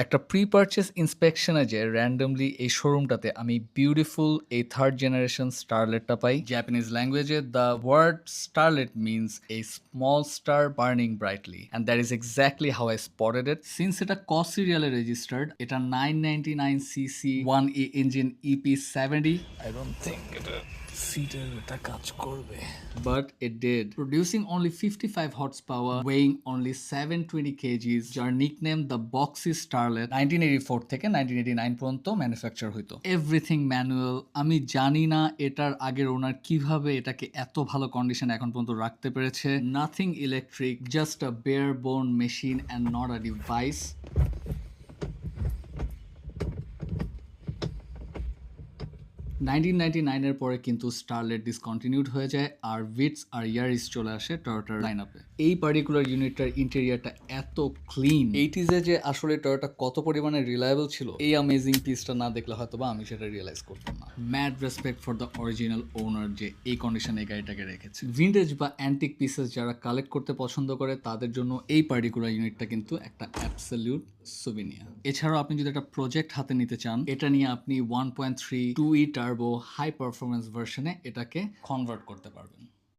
একটা প্রি-পারচেজ ইন্সপেকশনে যে randomly এই শোরুমটাতে আমি বিউটিফুল এই 3rd জেনারেশন স্টারলেটটা পাই। জাপানিজ ল্যাঙ্গুয়েজে the word starlet means a small star burning brightly and that is exactly how I spotted it. Since এটা ক সিরিয়ালে রেজিস্টার্ড, এটা 999cc 1E engine EP70. I don't think এটা সিটের এটা কাজ করবে। But it did. Producing only 55 horsepower, weighing only 720 kgs, যার nickname the Boxy Starlet 1984 থেকে 1989 পর্যন্ত ম্যানুফ্যাকচার হইতো। Everything manual. আমি জানি না এটার আগের ওনার কিভাবে এটাকে এত ভালো কন্ডিশন এখন পর্যন্ত রাখতে পেরেছে। Nothing electric, just a bare bone machine and not a device. 1999 এর পরে কিন্তু স্টারলেট ডিসকন্টিনিউড হয়ে যায় আর ভিটস আর ইয়ারিস চলে আসে টয়োটার লাইনআপে। এই পার্টিকুলার ইউনিটটার ইন্টেরিয়রটা এত ক্লিন, 80s যে আসলে টয়োটা কত পরিমাণে রিলায়েবল ছিল এই অ্যামেজিং পিসটা না দেখলে হয়তো বা আমি সেটা রিয়েলাইজ করতাম না। Mad respect for the original owner যে এই কন্ডিশনে এই গাড়িটাকে রেখেছে। ভিন্টেজ বা অ্যান্টিক পিসেস যারা কালেক্ট করতে পছন্দ করে তাদের জন্য এই পার্টিকুলার ইউনিটটা কিন্তু একটা অ্যাবসলিউট সুভিনিয়ার। এছাড়াও আপনি যদি একটা প্রজেক্ট হাতে নিতে চান, এটা নিয়ে আপনি 1.3 2E টার্বো হাই পারফরমেন্স ভার্সনে এটাকে কনভার্ট করতে পারবেন।